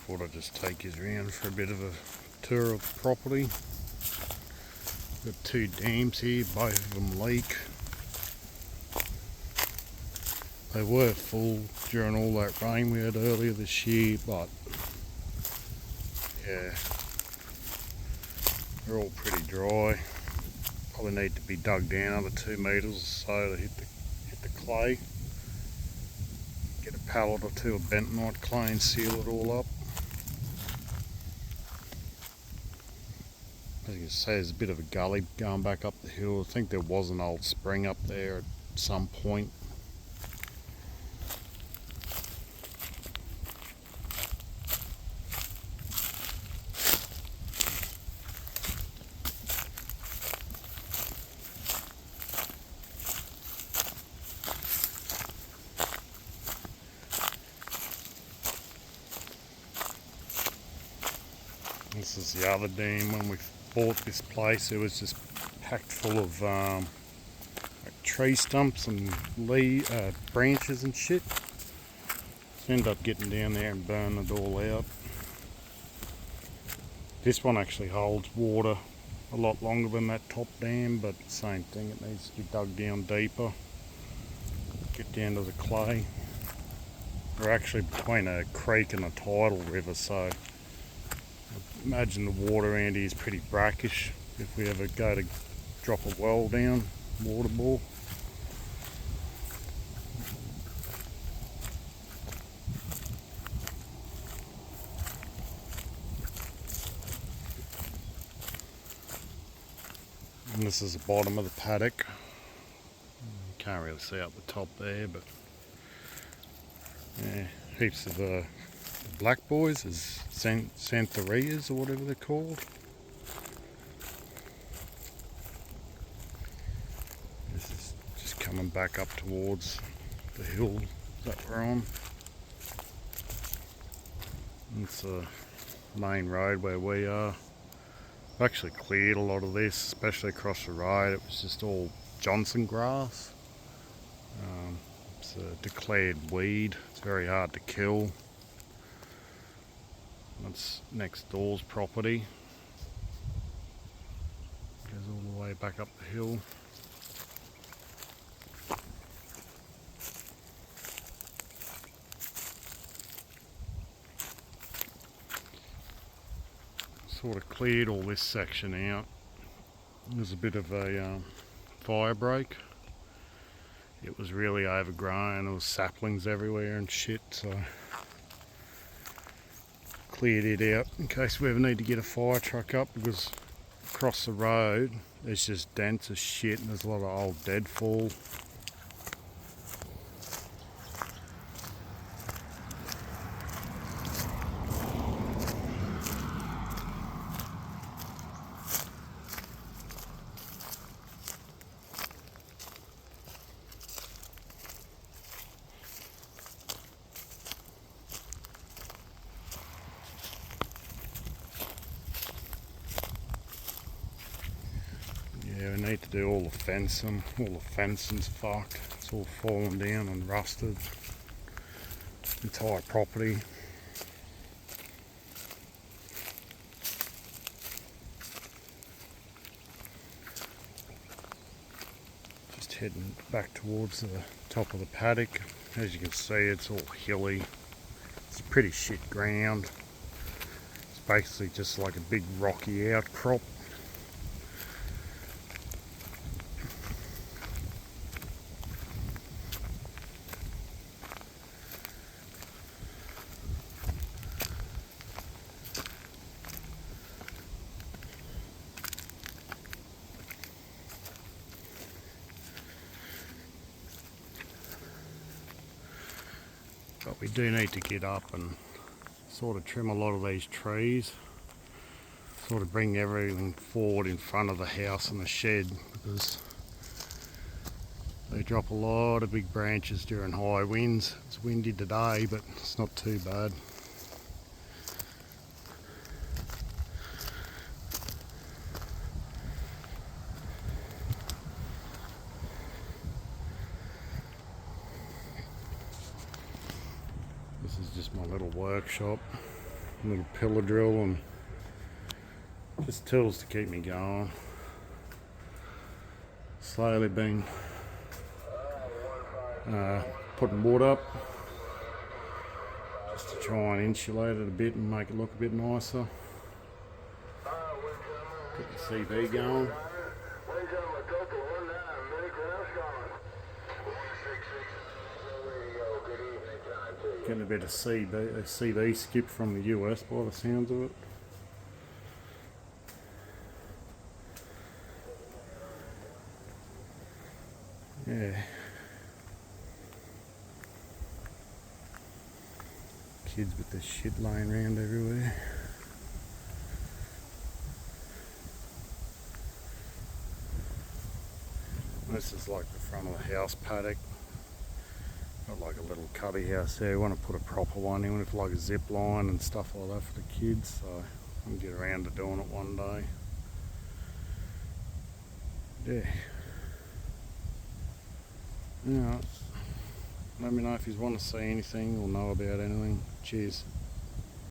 Thought I'd just take you around for a bit of a tour of the property. Got two dams here, both of them leak. They were full during all that rain we had earlier this year, but yeah, they're all pretty dry. Probably need to be dug down another 2 metres or so to hit the clay. Get a pallet or two of bentonite clay and seal it all up. As you can see, there's a bit of a gully going back up the hill. I think there was an old spring up there at some point. This is the other dam. When we bought this place, it was just packed full of like tree stumps and branches and shit. So ended up getting down there and burning it all out. This one actually holds water a lot longer than that top dam, but same thing, it needs to be dug down deeper, get down to the clay. We're actually between a creek and a tidal river, so imagine the water around here is pretty brackish if we ever go to drop a well down, water bore. And this is the bottom of the paddock. You can't really see up the top there, but yeah, heaps of black boys, as Santharias or whatever they're called. This is just coming back up towards the hill that we're on. It's the main road where we are. I've actually cleared a lot of this, especially across the road. It was just all Johnson grass. It's a declared weed. It's very hard to kill. That's next door's property. Goes all the way back up the hill. Sort of cleared all this section out. There's a bit of a fire break. It was really overgrown. There was saplings everywhere and shit, so cleared it out in case we ever need to get a fire truck up, because across the road it's just dense as shit and there's a lot of old deadfall. Yeah, we need to do all the fencing. All the fencing's fucked. It's all fallen down and rusted. Entire property. Just heading back towards the top of the paddock. As you can see, it's all hilly. It's pretty shit ground. It's basically just like a big rocky outcrop. But we do need to get up and sort of trim a lot of these trees, sort of bring everything forward in front of the house and the shed, because they drop a lot of big branches during high winds. It's windy today, but it's not too bad. This is just my little workshop. little pillar drill and just tools to keep me going. Slowly been putting wood up just to try and insulate it a bit and make it look a bit nicer. Get the CV going. Getting a bit of CV skip from the US by the sounds of it. Yeah. Kids with their shit laying around everywhere. This is like the front of the house paddock. Got like a little cubby house there. I want to put a proper one in with like a zip line and stuff like that for the kids, so I can get around to doing it one day. Yeah. Alright. Let me know if you want to see anything or know about anything. Cheers.